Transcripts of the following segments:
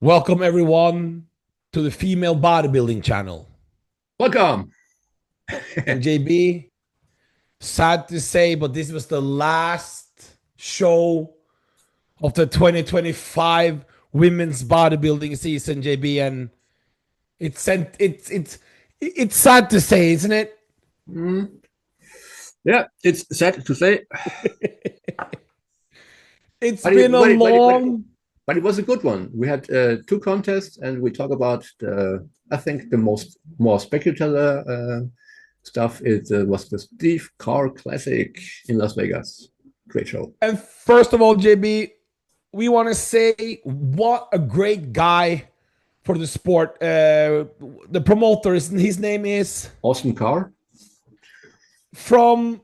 Welcome everyone to the female bodybuilding channel. Welcome. And JB, sad to say, but this was the last show of the 2025 women's bodybuilding season, JB, and it's sad to say, isn't it? Mm. Yeah, it's sad to say. It's been a long... But it was a good one. We had two contests, and we talk about I think the more spectacular stuff. It was the Steve Karr Classic in Las Vegas. Great show. And first of all, JB, we want to say what a great guy for the sport. The promoter, his name is Austin Karr. From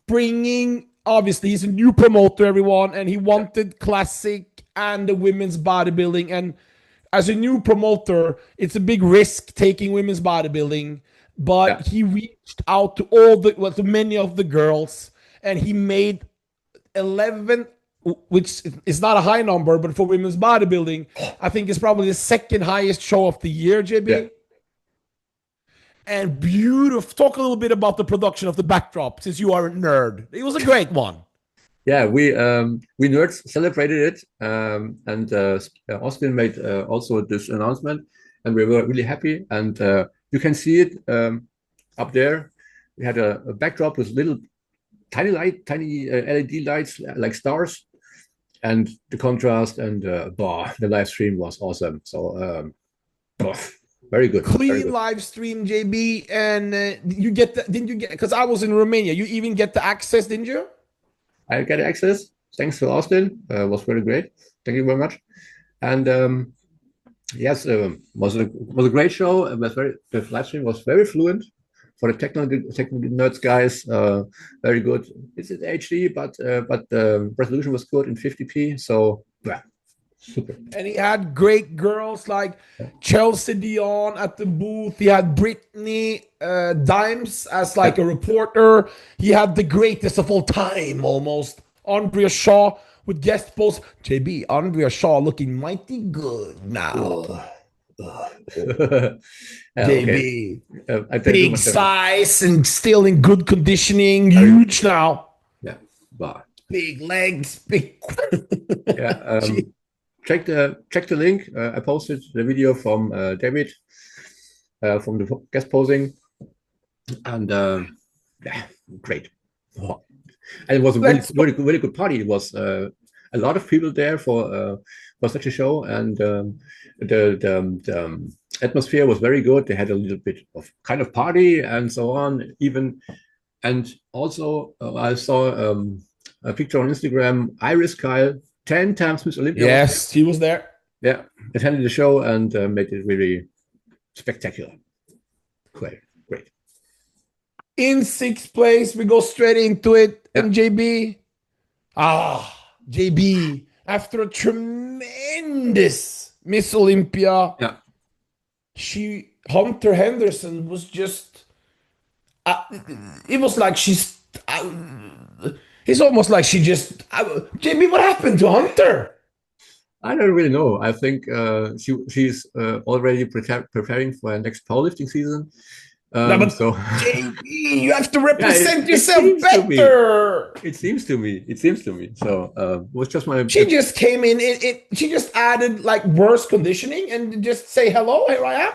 bringing, obviously, he's a new promoter, everyone, and he wanted classic and the women's bodybuilding. And as a new promoter, it's a big risk taking women's bodybuilding, but he reached out to to many of the girls, and he made 11, which is not a high number, but for women's bodybuilding, I think it's probably the second highest show of the year, JB. Yeah. And beautiful. Talk a little bit about the production of the backdrop, since you are a nerd. It was a great one. Yeah, we nerds celebrated it, and Austin made also this announcement, and we were really happy. And you can see it up there. We had a backdrop with little tiny LED lights like stars, and the contrast and the live stream was awesome. So very good. Clean very good. live stream, JB. And you get didn't you get, because I was in Romania, you even get the access, didn't you? I get access. Thanks to Austin. Was very great. Thank you very much. And yes, was a great show. It was the live stream was very fluent for the technical nerds guys. Very good. It's in HD, but the resolution was good in 50p. So yeah, super. And he had great girls like Chelsea Dion at the booth. He had Brittany Dimes as like a reporter. He had the greatest of all time, almost, Andrea Shaw with guest posts. JB, Andrea Shaw looking mighty good now. JB, big size and still in good conditioning, huge now. Yeah, but big legs, big. Yeah. Check the link. I posted the video from David from the guest posing, and yeah, great. Oh. And it was a really good party. It was a lot of people there for such a show, and the atmosphere was very good. They had a little bit of kind of party and so on, even. And also, I saw a picture on Instagram. Iris Kyle, 10 times Miss Olympia. Yes, he was there. Yeah, attended the show and made it really spectacular. Great. In sixth place, we go straight into it. Yeah. And JB, after a tremendous Miss Olympia, Hunter Henderson was just, it was like she's, it's almost like she just, JB, what happened to Hunter? I don't really know. I think she's already preparing for her next powerlifting season. So JB, you have to represent yourself better. It seems to me. So it was just my. She just came in. She just added like worse conditioning and just say hello. Here I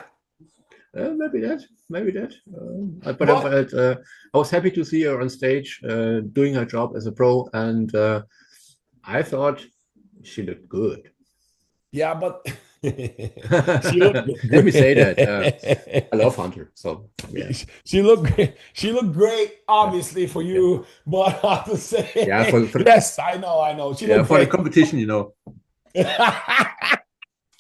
am. Maybe that. But I was happy to see her on stage doing her job as a pro, and I thought she looked good. Yeah, but let me say that I love Hunter. So yeah, she looked great. She looked great, obviously for you, but I have to say, yes, I know. She looked for great. The competition,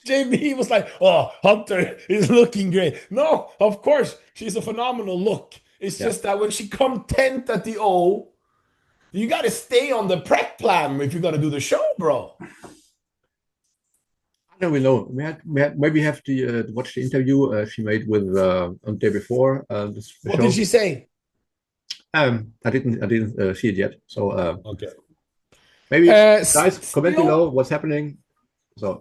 JB was like, "Oh, Hunter is looking great." No, of course, she's a phenomenal look. It's just that when she come 10th at the O, you got to stay on the prep plan if you're gonna do the show, bro. I don't really know. Maybe have to watch the interview she made with on the day before. What did she say? I didn't see it yet. So okay. Maybe guys, comment below what's happening. So,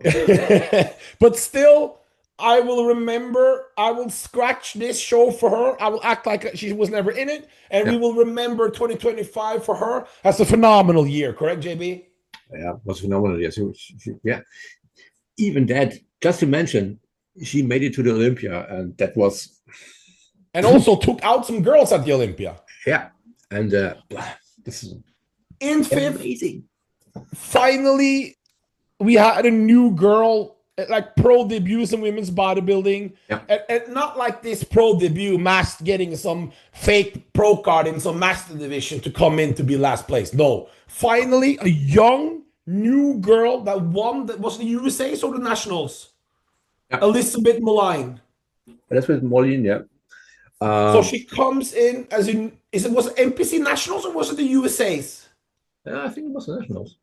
but still, I will scratch this show for her. I will act like she was never in it. And we will remember 2025 for her as a phenomenal year. Correct, JB? yeah, was phenomenal. Yes, yeah. Even that, just to mention, she made it to the Olympia, and that was. And also took out some girls at the Olympia. Yeah, and this is in fifth. Amazing. Finally, we had a new girl, like pro debuts in women's bodybuilding. Yeah. And not like this pro debut, getting some fake pro card in some master division to come in to be last place. No. Finally, a young, new girl that won, that was the USA's or the Nationals. Yeah. Elizabeth Moline. That's with Moline, yeah. So she comes in as in, was it NPC Nationals or was it the USA's? I think it was the Nationals.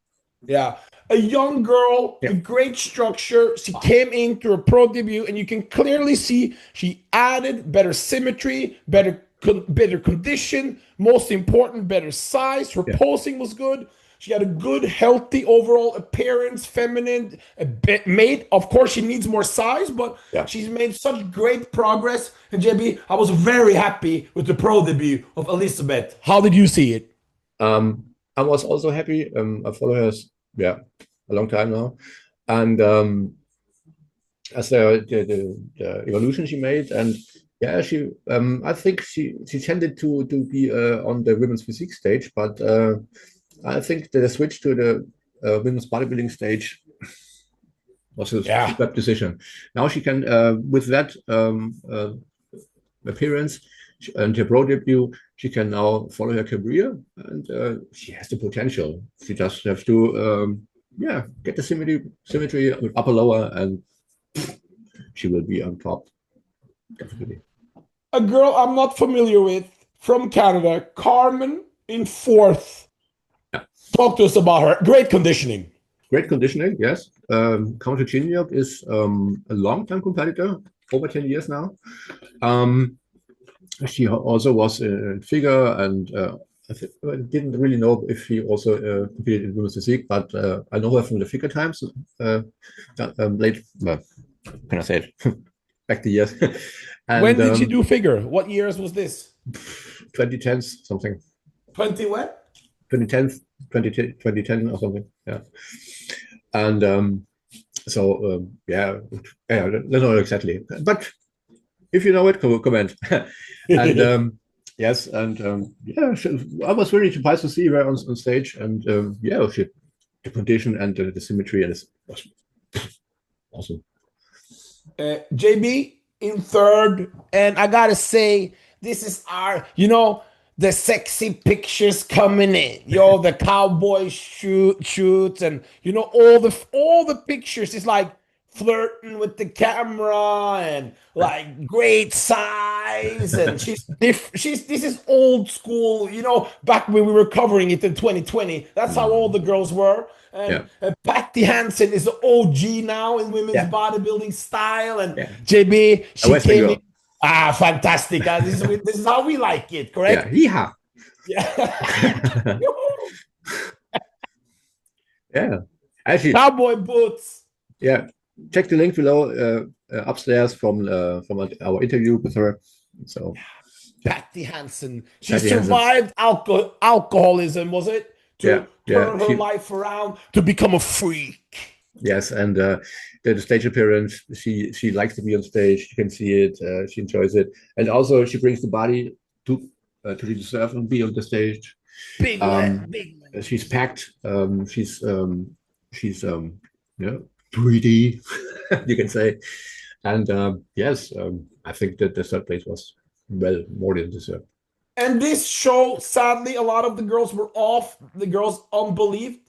Yeah. A young girl, a great structure. She came into her pro debut, and you can clearly see she added better symmetry, better condition, most important, better size. Her posing was good. She had a good, healthy overall appearance, feminine, a bit made. Of course, she needs more size, but she's made such great progress. And JB, I was very happy with the pro debut of Elizabeth. How did you see it? I was also happy. I follow her, a long time now, and as the evolution she made, and she, I think she tended to be on the women's physique stage, but I think the switch to the women's bodybuilding stage was a superb decision. Now she can, with that appearance and her pro debut, she can now follow her career, and she has the potential. She just has to, get the symmetry upper lower, and she will be on top. Definitely. A girl I'm not familiar with from Canada, Carmen in fourth. Talk to us about her. Great conditioning. Great conditioning, yes. Carmen Tocheniuk is a long-time competitor, over 10 years now. She also was in figure, and I didn't really know if she also competed in women's physique, but I know her from the figure times. Late, well, can I say it? Back the years. And, when did she do figure? What years was this? 2010s, something. 20 what? 2010 or something. Yeah. And I don't know exactly, but if you know it, comment. And yes, and I was really surprised to see her on stage, and the condition and the symmetry, and it was awesome. JB in third, and I gotta say, this is our, the sexy pictures coming in, the cowboy shoots, and all the pictures is like flirting with the camera and like great size, and this is old school, back when we were covering it in 2020. That's how all the girls were. And Patti Henson is the OG now in women's bodybuilding style, and JB, she came in. Fantastic. This is how we like it, correct? Yeah. Actually, cowboy boots. Yeah. Check the link below upstairs from our interview with her. So Patti Henson. She survived alcoholism, was it? To turn her life around to become a freak. Yes, and the stage appearance, she likes to be on stage. You can see it. She enjoys it, and also she brings the body to the surf and be on the stage. Big man. She's packed. She's 3D, you can say, and I think that the third place was more than deserved. And this show, sadly, a lot of the girls were off. The girls underneath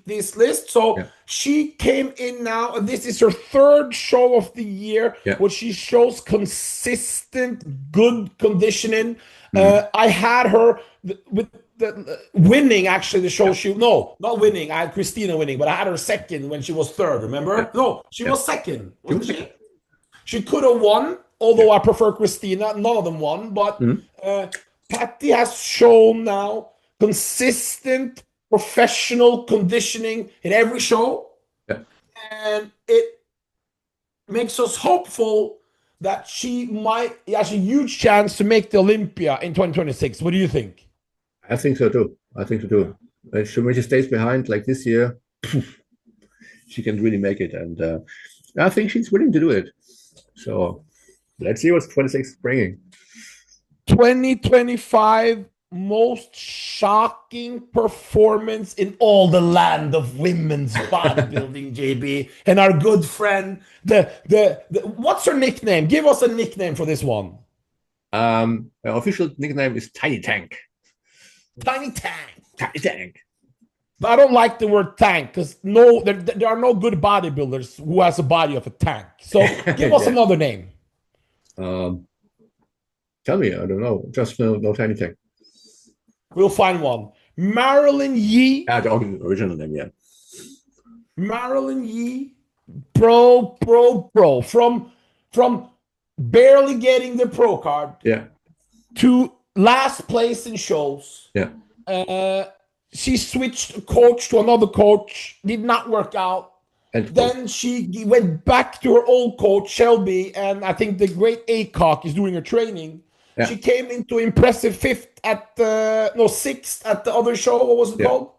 this list. So she came in now, and this is her third show of the year, where she shows consistent, good conditioning. I had her with the winning, actually, the show. Not winning. I had Christina winning, but I had her second when she was third, remember? No, she was second, wasn't she? She could have won. Although I prefer Christina, none of them won. But Patti has shown now consistent professional conditioning in every show. and it makes us hopeful that she has a huge chance to make the Olympia in 2026. What do you think? I think so too. I think so too. When she stays behind like this year, she can really make it, and I think she's willing to do it. So let's see what 26 is bringing. 2025 most shocking performance in all the land of women's bodybuilding, JB. And our good friend, the what's her nickname? Give us a nickname for this one. Her official nickname is Tiny Tank. Tiny Tank. Tiny Tank. But I don't like the word tank because there are no good bodybuilders who has a body of a tank. So give us another name. Tell me, I don't know. Just no Tiny Tank. We'll find one. Marilyn Yee. The original name, yeah. Marilyn Yee, pro. From barely getting the pro card, yeah, to last place in shows. Yeah. She switched coach to another coach, did not work out. And then she went back to her old coach, Shelby, and I think the great ACOC is doing her training. Yeah. She came into impressive sixth at the other show. What was it called?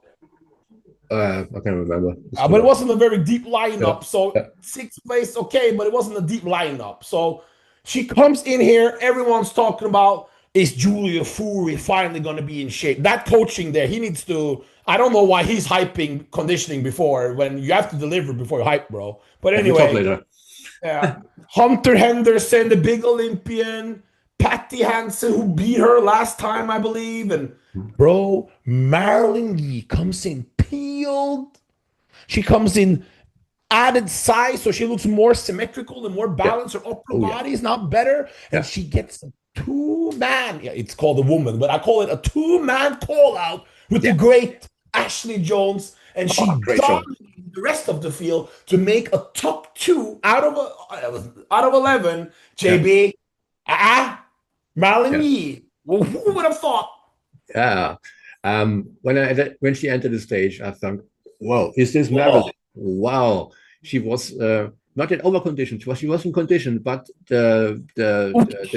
I can't remember. But it wasn't a very deep lineup. So sixth place, okay, but it wasn't a deep lineup. So she comes in here. Everyone's talking about, is Julia Fury finally going to be in shape? That coaching there, he needs to. I don't know why he's hyping conditioning before when you have to deliver before you hype, bro. But anyway, Hunter Henderson, the big Olympian. Patti Henson, who beat her last time, I believe. And, bro, Marilyn Yee comes in peeled. She comes in added size, so she looks more symmetrical and more balanced. Her upper body is not better. And she gets a two-man. Yeah, it's called a woman, but I call it a two-man call-out with the great Ashley Jones. And she dominated the rest of the field to make a top 2 out of 11. JB, Marilyn Yee. Well, who would have thought? Yeah. When she entered the stage, I thought, "Whoa, is this Marilyn? Wow." She was not in overconditioned. She was in condition, but the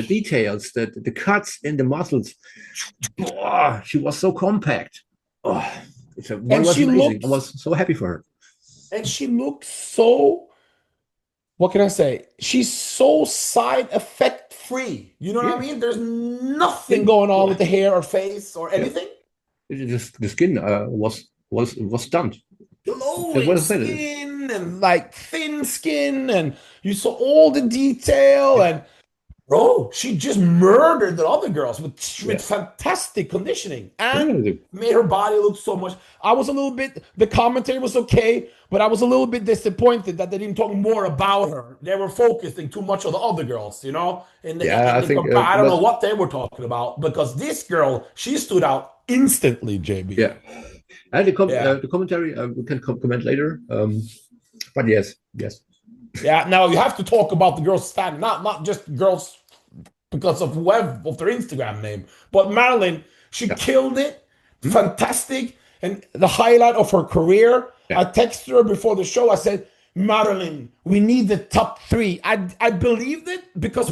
details, the cuts in the muscles. She was so compact. It was amazing. I was so happy for her. And she looks so. What can I say? She's so side effect free. You know what I mean? There's nothing going on with the hair or face or anything. Just the skin was stunned. Glowing skin and like thin skin, and you saw all the detail. And bro, she just murdered the other girls with fantastic conditioning and made her body look so much. I was a little bit. The commentary was okay, but I was a little bit disappointed that they didn't talk more about her. They were focusing too much on the other girls, you know. I don't know what they were talking about, because this girl, she stood out instantly, JB. Yeah, and the commentary we can comment later. But yes. Yeah. Now you have to talk about the girls standing, not just girls because of their Instagram name, but Marilyn. She killed it. Fantastic. And the highlight of her career, I texted her before the show. I said, Marilyn, we need the top 3. I believed it because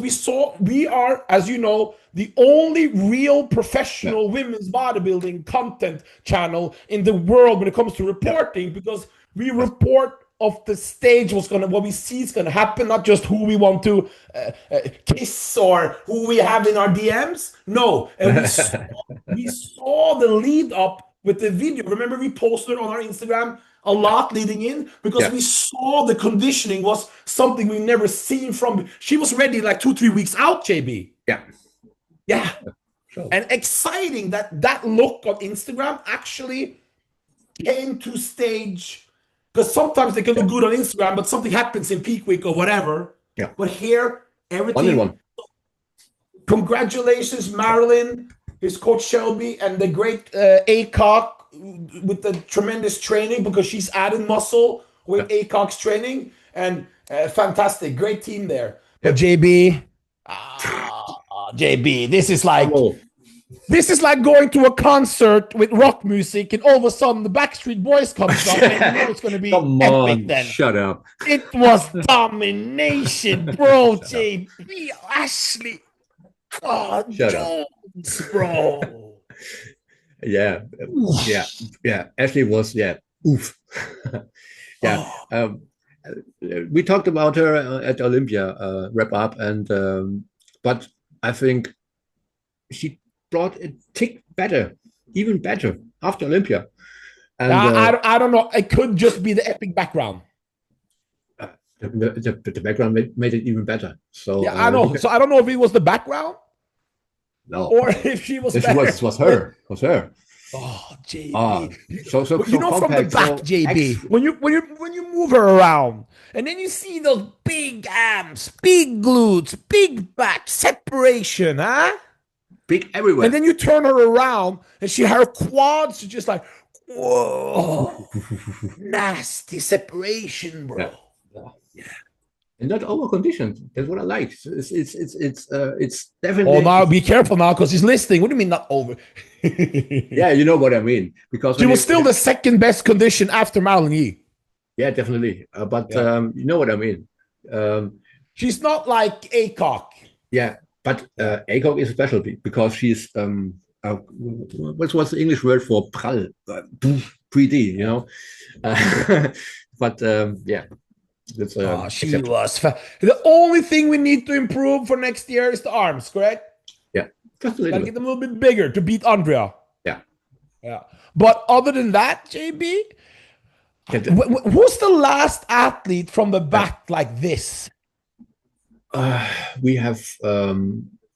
we are, as you know, the only real professional women's bodybuilding content channel in the world when it comes to reporting, because we report of the stage what we see is gonna happen, not just who we want to kiss or who we have in our DMs. No, and we saw the lead up with the video. Remember, we posted on our Instagram a lot leading in because we saw the conditioning was something we've never seen from. She was ready like 2-3 weeks out, JB. Yeah. Sure. And exciting that look on Instagram actually came to stage, because sometimes they can look good on Instagram, but something happens in peak week or whatever. Yeah. But here, everything. 1-1. Congratulations, Marilyn, his coach Shelby, and the great ACOC with the tremendous training, because she's added muscle with ACOC's training, and fantastic, great team there. But JB, this is like This is like going to a concert with rock music, and all of a sudden the Backstreet Boys comes up, and you know it's going to be Come epic. on, Then shut up. it was domination, bro. JB, Ashley, Jones, bro. Yeah. Ashley was oof. Yeah. We talked about her at Olympia wrap up, and but I think she brought a tick better, even better after Olympia. And I don't know. It could just be the epic background. The background made it even better. So yeah, I know. So I don't know if it was the background, no, or if she was. It was her. It was her. Oh, JB. So you know, compact, from the back, JB, when you move her around, and then you see those big arms, big glutes, big back, separation, huh? Big everywhere. And then you turn her around, and her quads are just like, whoa, nasty separation, bro. Yeah. And not over conditioned. That's what I like. It's definitely. Oh, now be careful now, because he's listening. What do you mean not over? Yeah, you know what I mean. Because she was still the second best condition after Marilyn Yee. Yeah, definitely. But you know what I mean. She's not like ACOG. Yeah, but ACOG is a specialty because she's what's the English word for prall, pretty, you know. But yeah. She was. The only thing we need to improve for next year is the arms, correct? Yeah, just a little. Gotta get them a little bit bigger to beat Andrea. Yeah. But other than that, JB, who's the last athlete from the back like this? We have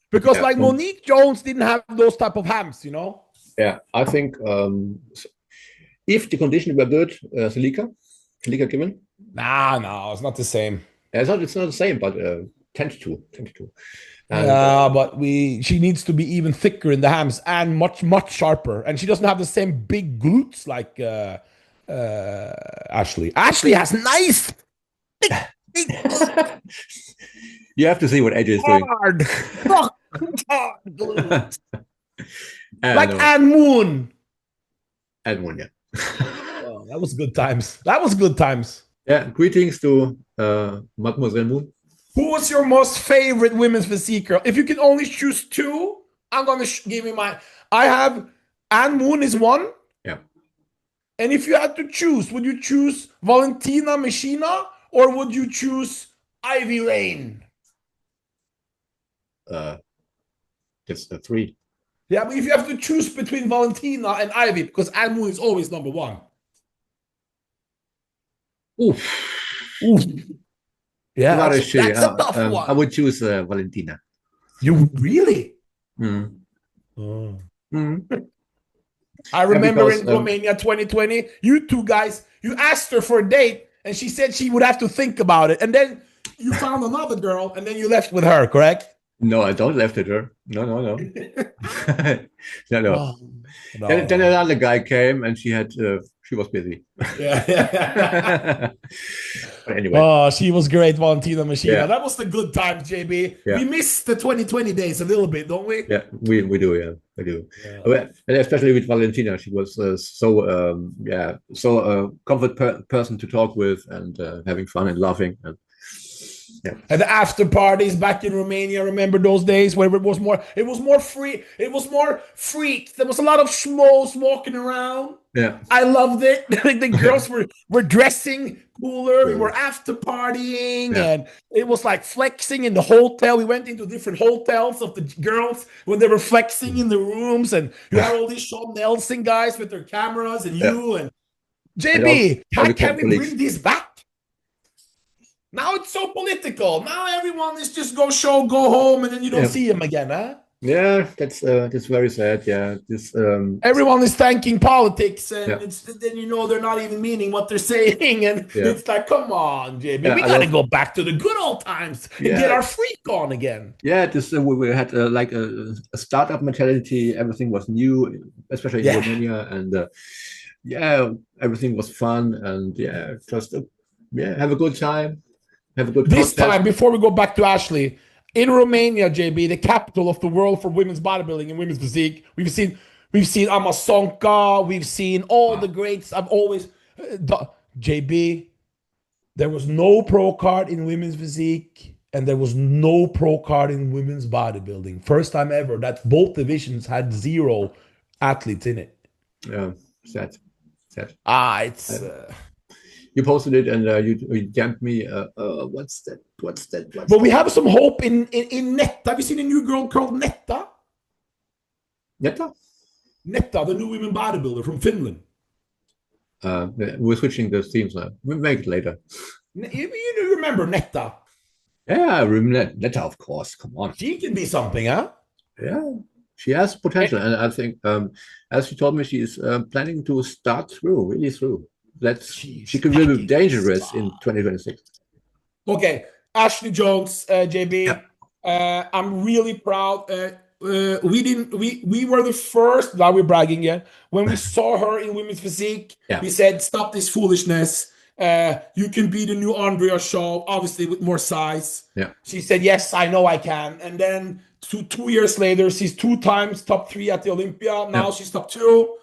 because like Monique Jones didn't have those type of hams, you know. Yeah, I think if the conditions were good, Selika given. No, it's not the same. It's not the same, but tends to. And, but she needs to be even thicker in the hams and much sharper, and she doesn't have the same big glutes like Ashley. Ashley has nice big you have to see what AJ is doing. Hard glutes. Like Ann Moon. Ann Moon, yeah. Oh, that was good times. Yeah, greetings to Mademoiselle Moon. Who was your most favorite women's physique girl? If you can only choose two, I'm going to give you mine. I have Ann Moon is one. Yeah. And if you had to choose, would you choose Valentina Machina or would you choose Ivy Lane? It's the three. Yeah, but if you have to choose between Valentina and Ivy, because Ann Moon is always number one. Oof. Yeah, that's a tough one. I would choose Valentina. You really? Mm. Oh. Mm. I remember in Romania 2020, you two guys, you asked her for a date, and she said she would have to think about it. And then you found another girl, and then you left with her, correct? No, I don't left with her. No. No. Oh, no. Then another guy came, and she was busy. Yeah. But anyway. Oh, she was great, Valentina Machina. Yeah. That was the good times, JB. Yeah. We missed the 2020 days a little bit, don't we? Yeah, we do. Yeah, we do. Yeah. And especially with Valentina, she was so comfort person to talk with and having fun and laughing. And, yeah. And the after parties back in Romania, remember those days where it was more free, it was more freak. There was a lot of schmoes walking around. Yeah. I loved it. The girls were dressing cooler. We were after partying, and it was like flexing in the hotel. We went into different hotels of the girls when they were flexing in the rooms, and you had all these Sean Nelson guys with their cameras, and you and JB. Can we bring this back? Now it's so political. Now everyone is just go home, and then you don't see him again, huh? Yeah, that's very sad. Yeah, everyone is thanking politics, and then they're not even meaning what they're saying, and it's like, come on, JB, we gotta go back to the good old times and get our freak on again. Yeah, we had like a startup mentality. Everything was new, especially in Romania, and everything was fun, and just have a good time. Have a good this time, before we go back to Ashley, in Romania, JB, the capital of the world for women's bodybuilding and women's physique. We've seen Amasonka, we've seen all the greats. I've always JB, there was no pro card in women's physique, and there was no pro card in women's bodybuilding. First time ever that both divisions had 0 athletes in it. Yeah, sad. It's You posted it and you jammed me. What's that? but we have some hope in Netta. Have you seen a new girl called Netta? Netta? Netta, the new women bodybuilder from Finland. We're switching the themes now. We'll make it later. You remember Netta? Yeah, I remember Netta, of course. Come on. She can be something, huh? Yeah, she has potential, and I think, as she told me, she is planning to start really through. She could be dangerous in 2026. Okay, Ashley Jones, JB. Yeah. I'm really proud. We were the first. Now we're bragging, yeah. When we saw her in women's physique, we said, "Stop this foolishness. You can be the new Andrea Shaw, obviously with more size." Yeah. She said, "Yes, I know I can." And then two years later, she's 2 times top 3 at the Olympia. Now she's top 2.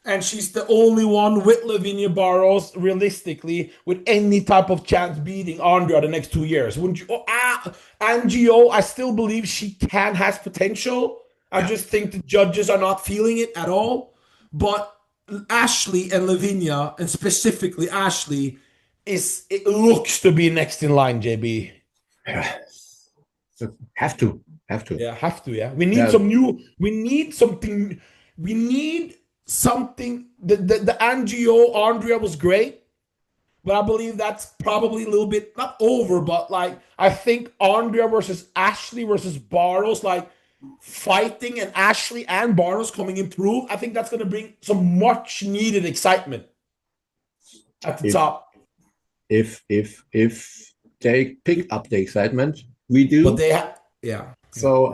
And she's the only one with Lavinia Barros, realistically, with any type of chance beating Andrea the next 2 years. Wouldn't you? Angio, I still believe she has potential. I just think the judges are not feeling it at all. But Ashley and Lavinia, and specifically Ashley, it looks to be next in line, JB. So have to. Yeah, have to, yeah. We need some new, we need something. We need something. The Angio Andrea was great, but I believe that's probably a little bit not over, but like I think Andrea versus Ashley versus Barros, like fighting, and Ashley and Barros coming improved. I think that's going to bring some much needed excitement at the top. If they pick up the excitement, we do. But they have, So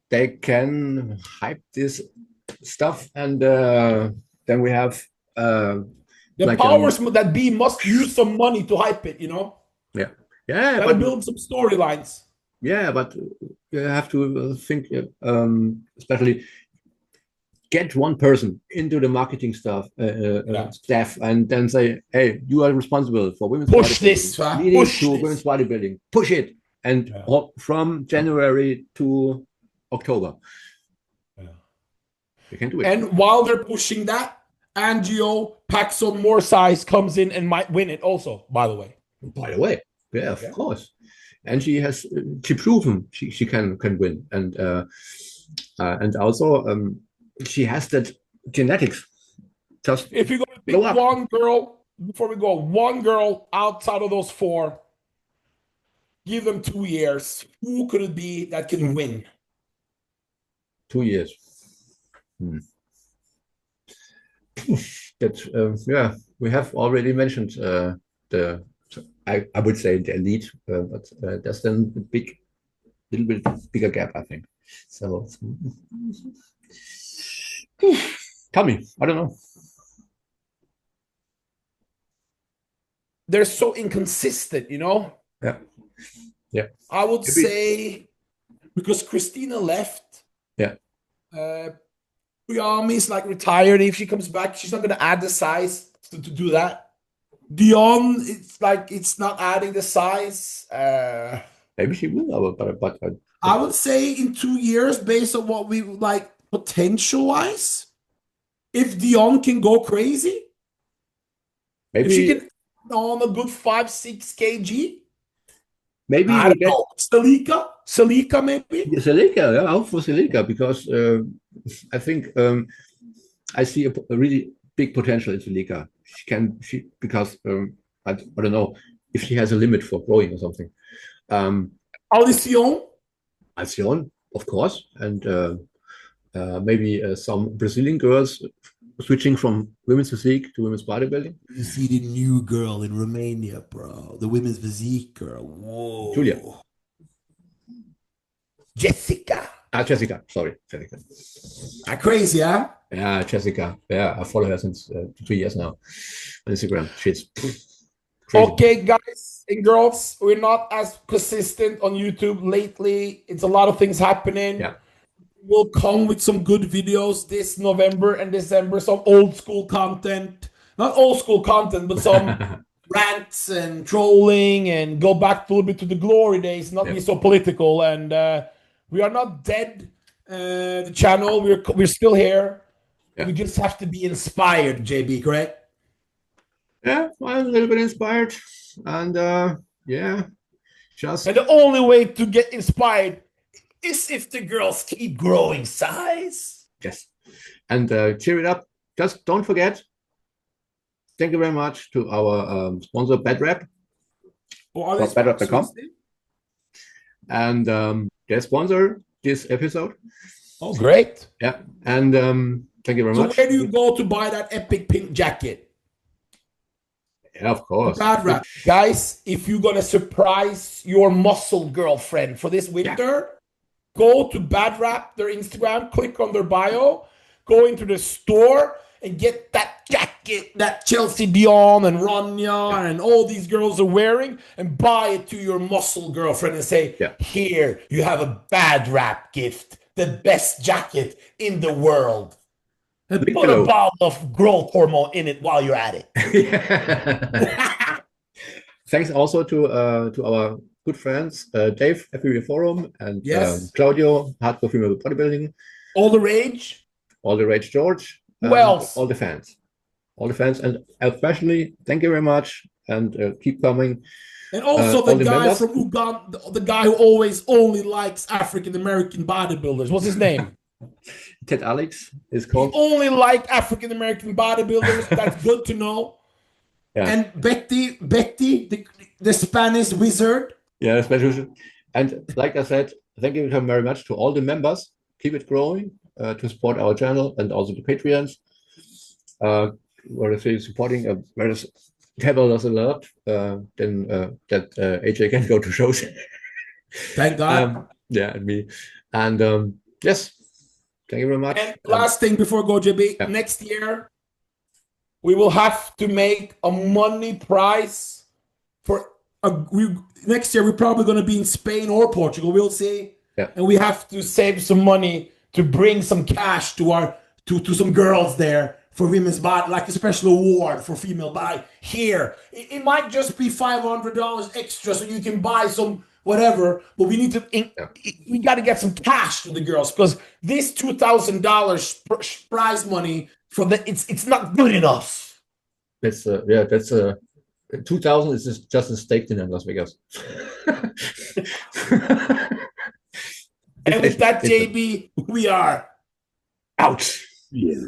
they can hype this stuff, and then we have the like powers that be must use some money to hype it, Yeah, gotta build some storylines. Yeah, but you have to think, especially get one person into the marketing staff, and then say, "Hey, you are responsible for women's bodybuilding. Women's bodybuilding. Push it." And from January to October, you can do it. And while they're pushing that, Angio packs some more size, comes in and might win it also, by the way. Yeah, of course. And she has proven she can win. And also she has that genetics. Just if you're going to pick one girl, before we go, one girl outside of those 4, give them 2 years. Who could it be that can win? 2 years. That we have already mentioned I would say the elite, but there's then a little bit bigger gap, I think. So tell me, I don't know. They're so inconsistent, Yeah. I would say because Christina left. Yeah. Priami's like retired. If she comes back, she's not going to add the size to do that. Dion, it's like it's not adding the size. Maybe she will, but I would say in 2 years, based on what we like potential-wise, if Dion can go crazy, maybe if she can on a good 5-6 kg. Maybe I don't know. Salika, maybe. Salika, I hope for Salika, because I think I see a really big potential in Salika. Because I don't know if she has a limit for growing or something. Alicion, of course, and maybe some Brazilian girls switching from women's physique to women's bodybuilding. You see the new girl in Romania, bro. The women's physique girl. Whoa. Julia. Jessica. Jessica. Sorry, Jessica. Crazy, huh? Yeah, Jessica. Yeah, I follow her since 2 years now on Instagram. She's Crazy. Okay, guys and girls, we're not as consistent on YouTube lately. It's a lot of things happening. Yeah. We'll come with some good videos this November and December, some old school content. Not old school content, but some rants and trolling and go back a little bit to the glory days, not be so political. And we are not dead. The channel, we're still here. Yeah. We just have to be inspired, JB, correct? Yeah, well, a little bit inspired. And yeah, just. And the only way to get inspired is if the girls keep growing size. Yes. And cheer it up. Just don't forget. Thank you very much to our sponsor, BadRap. BadRap.com. And they sponsor this episode. Oh, great. Yeah. And thank you very much. So where do you go to buy that epic pink jacket? Yeah, of course. BadRap. Guys, if you're going to surprise your muscle girlfriend for this winter, go to BadRap, their Instagram, click on their bio, go into the store and get that jacket that Chelsea Dion and Rania and all these girls are wearing and buy it to your muscle girlfriend and say, here, you have a BadRap gift, the best jacket in the world. And put a bottle of growth hormone in it while you're at it. Thanks also to our good friends, Dave, FBBC Forum, and Claudio, Hardcore Female Bodybuilding. All the Rage. All the Rage George. Who else? All the fans. All the fans. And especially, thank you very much. And keep coming. And also the guy from Uganda, the guy who always only likes African-American bodybuilders. What's his name? Ted Alex is called. He only like African-American bodybuilders. That's good to know. Yeah. And Betty, the Spanish wizard. Yeah, Spanish. And like I said, thank you very much to all the members. Keep it growing to support our channel and also the Patreons. What I say, supporting Table us a lot. Then that AJ can go to shows. Thank God. Yeah, and me. And yes. Thank you very much. And last thing before I go, JB, next year, we will have to make a money prize for next year. We're probably going to be in Spain or Portugal. We'll see. Yeah. And we have to save some money to bring some cash to some girls there for women's body, like a special award for female body. Here, it might just be $500 extra so you can buy some whatever, but we need to we got to get some cash to the girls because this $2,000 prize money for it's not good enough. That's 2,000 is just a steak dinner in Las Vegas. And with that, JB, we are out. Yeah.